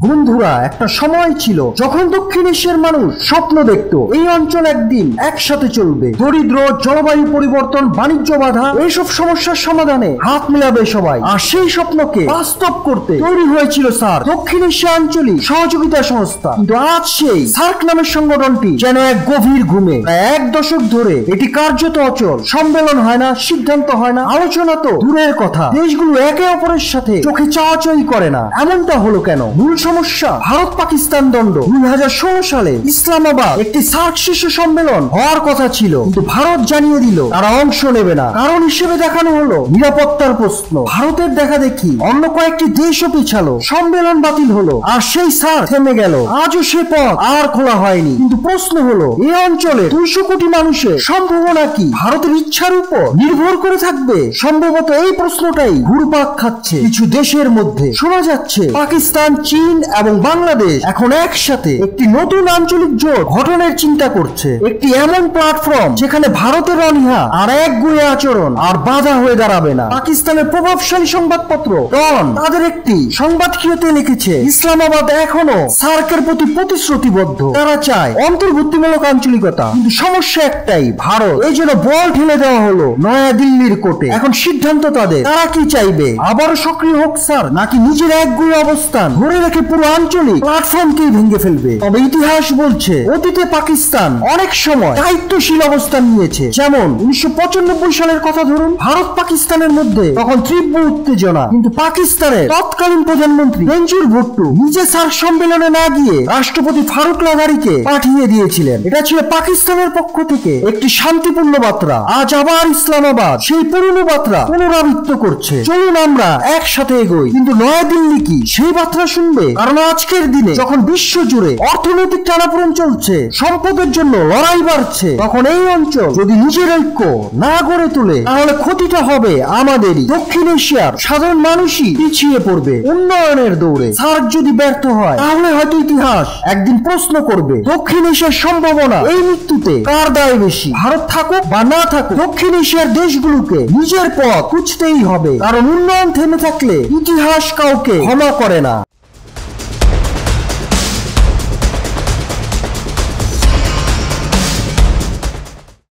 বন্ধুরা, একটা সময় ছিল যখন দক্ষিণ এশিয়ার মানুষ স্বপ্ন দেখত এই অঞ্চল একদিন একসাথে চলবে। দরিদ্র, জলবায়ু পরিবর্তন, বাণিজ্য বাধা, এইসব সমস্যার সমাধানে হাত মিলাবে সবাই। আর সেই স্বপ্নকে বাস্তব করতে তৈরি হয়েছিল সার্ক, দক্ষিণ এশিয়া আঞ্চলিক সহযোগিতা সংস্থা। কিন্তু আজ সেই সার্ক নামের সংগঠনটি যেন এক গভীর ঘুমে। প্রায় এক দশক ধরে এটি কার্যত অচল। সম্মেলন হয় না, সিদ্ধান্ত হয় না, আলোচনা তো দূরের কথা, দেশগুলো একে অপরের সাথে চোখে চাওয়াচাই করে না। এমনটা হলো কেন? মূল সমস্যা ভারত পাকিস্তান দ্বন্দ্ব। 2016 সালে ইসলামাবাদ একটি সার্ক শীর্ষ সম্মেলন হওয়ার কথা ছিল, কিন্তু ভারত জানিয়ে দিল তারা অংশ নেবে না। কারণ হিসেবে দেখানো হলো নিরাপত্তার প্রশ্ন। ভারতের দেখা দেখি অন্য কয়েকটি দেশও পিছালো, সম্মেলন বাতিল হলো, আর সেই সার্ক থেমে গেল। আজও সে পথ আর খোলা হয়নি। কিন্তু প্রশ্ন হলো, এই অঞ্চলে 200 কোটি মানুষের সম্ভাবনা কি ভারতের ইচ্ছার উপর নির্ভর করে থাকবে? সম্ভবত এই প্রশ্নটাই ঘুরপাক খাচ্ছে কিছু দেশের মধ্যে। শোনা যাচ্ছে পাকিস্তান, চীন এবং বাংলাদেশ এখন একসাথে একটি নতুন আঞ্চলিক জোট গঠনের চিন্তা করছে। একটি এমন প্ল্যাটফর্ম যেখানে ভারতের অনীহা আর একগুঁয়ে আচরণ আর বাধা হয়ে দাঁড়াবে না। পাকিস্তানের প্রভাবশালী সংবাদপত্র ডন তাদের একটি সংবাদকীয়তে লিখেছে, ইসলামাবাদ এখনো সার্কের প্রতি প্রতিশ্রুতিবদ্ধ। তারা চায় অন্তর্ভুক্তিমূলক আঞ্চলিকতা। কিন্তু সমস্যা একটাই, ভারত। এই জন্য বল ঠেলে দেওয়া হলো নয়া দিল্লির কোর্টে। এখন সিদ্ধান্ত তাদের। তারা কি চাইবে? আবারও সক্রিয় হোক সার্ক, নাকি নিজের একগুঁয়ে অবস্থান ধরে রেখে পুরো আঞ্চলিক প্ল্যাটফর্মকেই ভেঙে ফেলবে? তবে ইতিহাস বলছে অতীতে পাকিস্তান অনেক সময় দায়িত্বশীল অবস্থান নিয়েছে। যেমন 1995 সালের কথা ধরুন, ভারত পাকিস্তানের মধ্যে তখন তীব্র উত্তেজনা, কিন্তু পাকিস্তানের তৎকালীন প্রধানমন্ত্রী বেনজির ভুট্টো নিজে সার্ক সম্মেলনে না গিয়ে রাষ্ট্রপতি ফারুক লাগারিকে পাঠিয়ে দিয়েছিলেন। এটা ছিল পাকিস্তানের পক্ষ থেকে একটি শান্তিপূর্ণ বার্তা। আজ আবার ইসলামাবাদ সেই পুরনো বার্তা পুনরাবৃত্ত করছে। চলুন আমরা একসাথে এগোই। কিন্তু নয়াদিল্লি কি সেই বার্তা শুনবে? কারণ আজকের দিনে যখন বিশ্ব জুড়ে অর্থনৈতিক টানাপোড়েন চলছে, সম্পদের জন্য লড়াই বাড়ছে, তখন এই অঞ্চল যদি নিজের ঐক্য না গড়ে তোলে, তাহলে ক্ষতিটা হবে আমাদেরই। দক্ষিণ এশিয়ার সাধারণ মানুষই পিছিয়ে পড়বে উন্নয়নের দৌড়ে। সার্ক যদি ব্যর্থ হয়, তাহলে হয়তো ইতিহাস একদিন প্রশ্ন করবে দক্ষিণ এশিয়ার সম্ভাবনা এই মৃত্যুতে কার দায় বেশি। ভারত থাকুক বা না থাকুক, দক্ষিণ এশিয়ার দেশগুলোকে নিজের পথ খুঁজতেই হবে। কারণ উন্নয়ন থেমে থাকলে ইতিহাস কাউকে ক্ষমা করে না।